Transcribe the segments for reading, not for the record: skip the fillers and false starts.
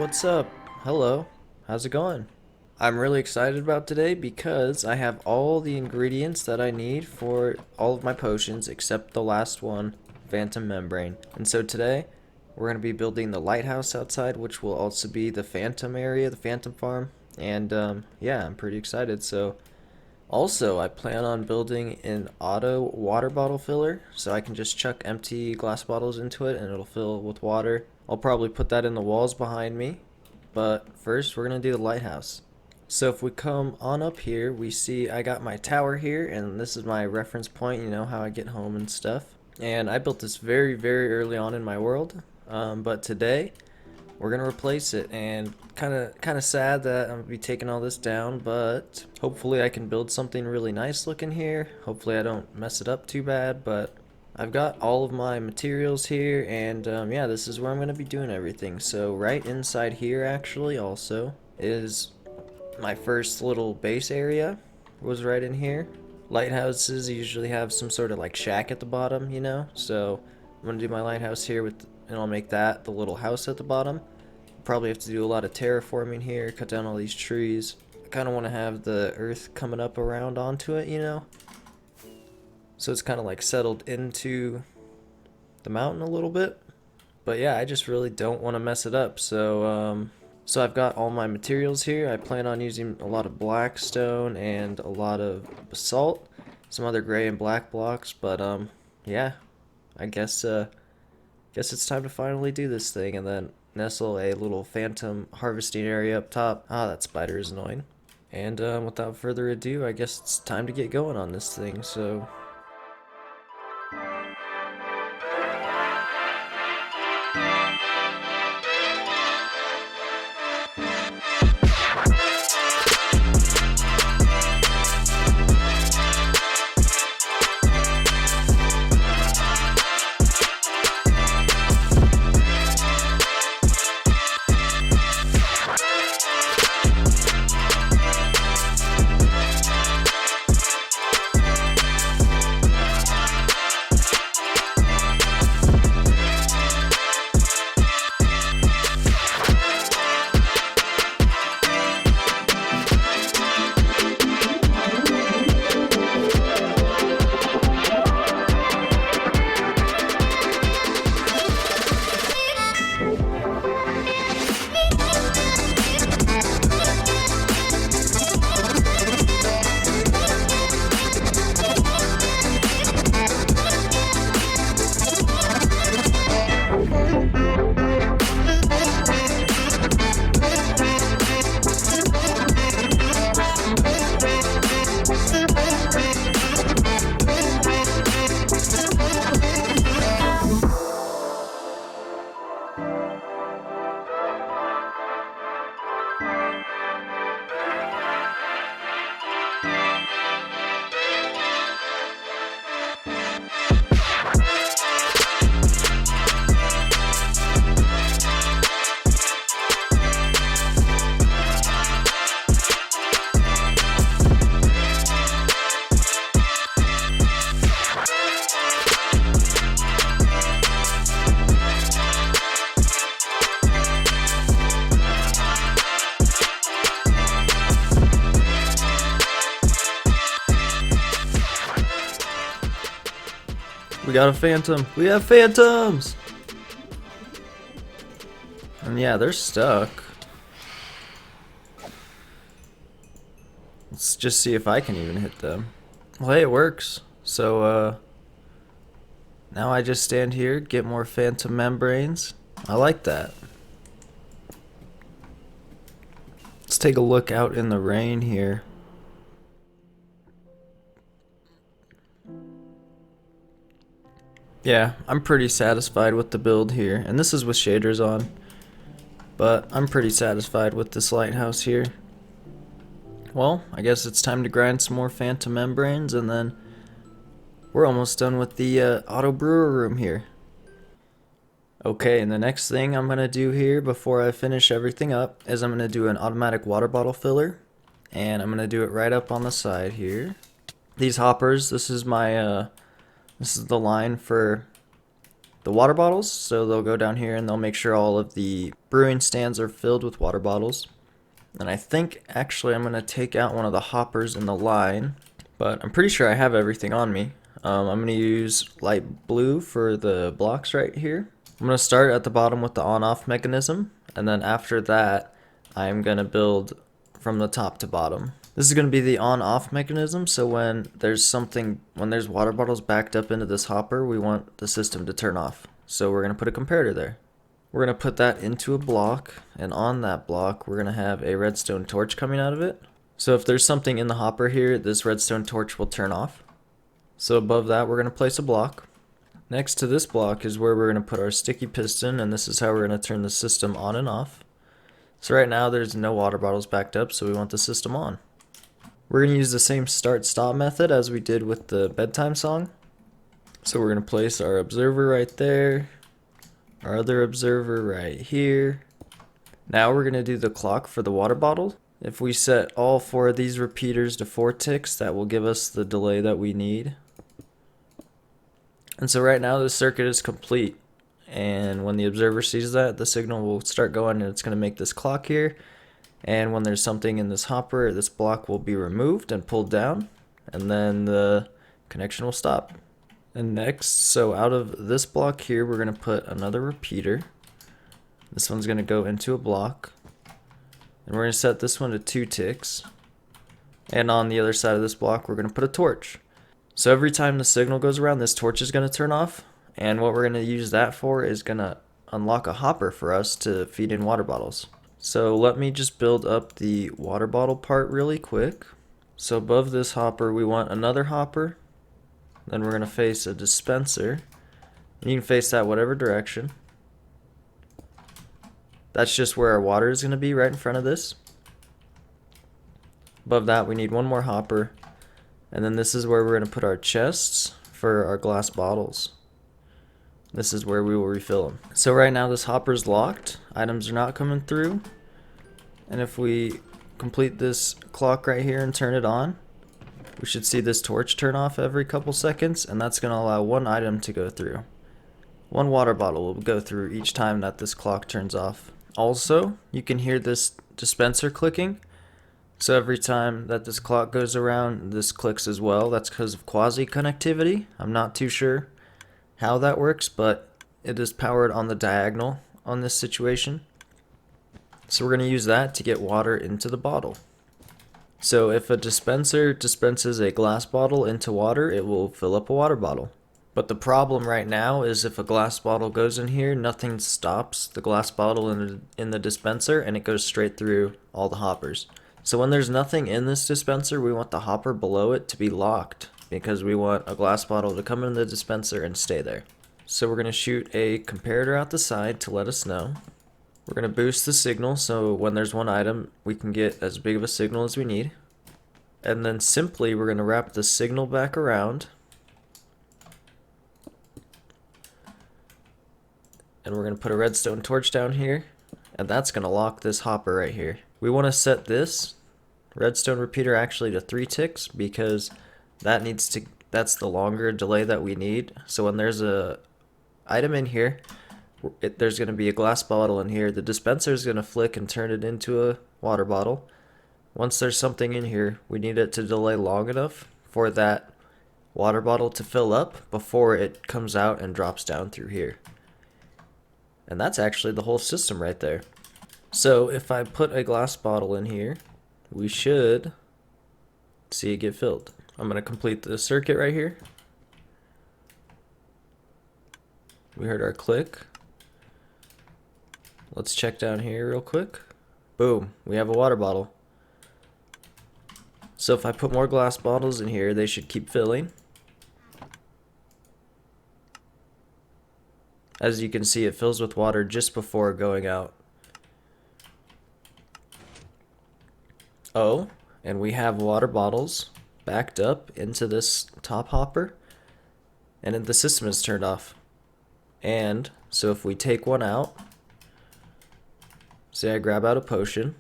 what's up? Hello, how's it going? I'm really excited about today because I have all the ingredients that I need for all of my potions except the last one, Phantom Membrane. And so today, we're going to be building the lighthouse outside, which will also be the Phantom area, the Phantom farm. And yeah, I'm pretty excited. So also, I plan on building an auto water bottle filler so I can just chuck empty glass bottles into it and it'll fill with water. I'll probably put that in the walls behind me, but first we're going to do the lighthouse. So if we come on up here, we see I got my tower here, and this is my reference point, you know, how I get home and stuff. And I built this very, very early on in my world, but today we're gonna replace it, and kind of sad that I'm gonna be taking all this down, but hopefully I can build something really nice looking here. Hopefully I don't mess it up too bad, but I've got all of my materials here, and yeah, this is where I'm gonna be doing everything. So right inside here actually also is my first little base area, was right in here. Lighthouses usually have some sort of like shack at the bottom, you know, so I'm gonna do my lighthouse here and I'll make that the little house at the bottom. Probably have to do a lot of terraforming here, cut down all these trees. I kind of want to have the earth coming up around onto it, you know, so it's kind of like settled into the mountain a little bit. But yeah, I just really don't want to mess it up, so I've got all my materials here. I plan on using a lot of black stone and a lot of basalt, some other gray and black blocks, but yeah, I guess it's time to finally do this thing and then nestle a little phantom harvesting area up top. Ah, that spider is annoying. And without further ado, I guess it's time to get going on this thing, so we got a phantom. We have phantoms! And yeah, they're stuck. Let's just see if I can even hit them. Well, hey, it works. So, now I just stand here, get more phantom membranes. I like that. Let's take a look out in the rain here. Yeah, I'm pretty satisfied with the build here, and this is with shaders on, but I'm pretty satisfied with this lighthouse here. Well, I guess it's time to grind some more phantom membranes, and then we're almost done with the auto brewer room here. Okay, and the next thing I'm going to do here before I finish everything up is I'm going to do an automatic water bottle filler, and I'm going to do it right up on the side here. These hoppers, this is my this is the line for the water bottles. So they'll go down here and they'll make sure all of the brewing stands are filled with water bottles. And I think actually I'm going to take out one of the hoppers in the line, but I'm pretty sure I have everything on me. I'm going to use light blue for the blocks right here. I'm going to start at the bottom with the on-off mechanism, and then after that I'm going to build from the top to bottom. This is going to be the on-off mechanism, so when there's water bottles backed up into this hopper, we want the system to turn off. So we're going to put a comparator there. We're going to put that into a block, and on that block we're going to have a redstone torch coming out of it. So if there's something in the hopper here, this redstone torch will turn off. So above that we're going to place a block. Next to this block is where we're going to put our sticky piston, and this is how we're going to turn the system on and off. So right now there's no water bottles backed up, so we want the system on. We're going to use the same start-stop method as we did with the bedtime song. So we're going to place our observer right there, our other observer right here. Now we're going to do the clock for the water bottle. If we set all 4 of these repeaters to 4 ticks, that will give us the delay that we need. And so right now the circuit is complete, and when the observer sees that, the signal will start going and it's going to make this clock here. And when there's something in this hopper, this block will be removed and pulled down, and then the connection will stop. And next, so out of this block here, we're going to put another repeater. This one's going to go into a block, and we're going to set this one to 2 ticks. And on the other side of this block, we're going to put a torch. So every time the signal goes around, this torch is going to turn off, and what we're going to use that for is going to unlock a hopper for us to feed in water bottles. So let me just build up the water bottle part really quick. So above this hopper we want another hopper, then we're going to face a dispenser. You can face that whatever direction. That's just where our water is going to be, right in front of this. Above that we need one more hopper. And then this is where we're going to put our chests for our glass bottles. This is where we will refill them. So right now this hopper is locked. Items are not coming through. And if we complete this clock right here and turn it on, we should see this torch turn off every couple seconds, and that's going to allow one item to go through. One water bottle will go through each time that this clock turns off. Also, you can hear this dispenser clicking. So every time that this clock goes around, this clicks as well. That's because of quasi-connectivity. I'm not too sure how that works, but it is powered on the diagonal on this situation. So we're going to use that to get water into the bottle. So if a dispenser dispenses a glass bottle into water, it will fill up a water bottle. But the problem right now is if a glass bottle goes in here, nothing stops the glass bottle in the dispenser, and it goes straight through all the hoppers. So when there's nothing in this dispenser, we want the hopper below it to be locked, because we want a glass bottle to come in the dispenser and stay there. So we're going to shoot a comparator out the side to let us know. We're going to boost the signal, so when there's one item, we can get as big of a signal as we need. And then simply, we're going to wrap the signal back around. And we're going to put a redstone torch down here, and that's going to lock this hopper right here. We want to set this redstone repeater actually to 3 ticks, because that's the longer delay that we need. So when there's a item in here, there's going to be a glass bottle in here. The dispenser is going to flick and turn it into a water bottle. Once there's something in here, we need it to delay long enough for that water bottle to fill up before it comes out and drops down through here. And that's actually the whole system right there. So if I put a glass bottle in here, we should see it get filled. I'm going to complete the circuit right here. We heard our click. Let's check down here real quick. Boom, we have a water bottle. So if I put more glass bottles in here, they should keep filling. As you can see, it fills with water just before going out. Oh, and we have water bottles backed up into this top hopper, and then the system is turned off. And so if we take one out, say I grab out a potion,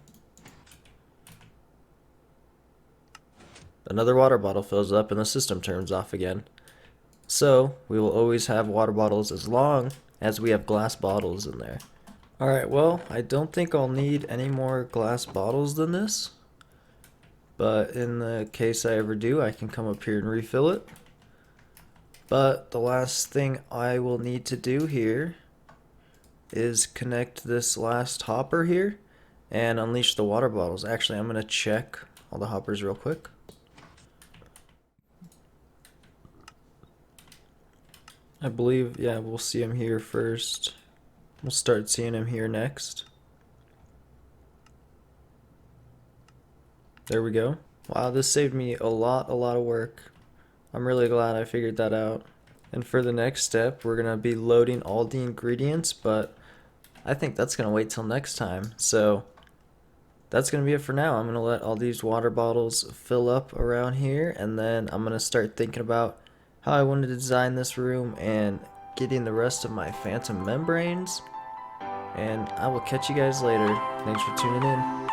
another water bottle fills up and the system turns off again. So we will always have water bottles as long as we have glass bottles in there. Alright, well, I don't think I'll need any more glass bottles than this. But in the case I ever do, I can come up here and refill it. But the last thing I will need to do here is connect this last hopper here and unleash the water bottles. Actually, I'm going to check all the hoppers real quick. I believe, yeah, we'll see them here first. We'll start seeing them here next. There we go. Wow, this saved me a lot of work. I'm really glad I figured that out. And for the next step, we're gonna be loading all the ingredients, but I think that's gonna wait till next time. So that's gonna be it for now. I'm gonna let all these water bottles fill up around here, and then I'm gonna start thinking about how I wanted to design this room and getting the rest of my phantom membranes. And I will catch you guys later. Thanks for tuning in.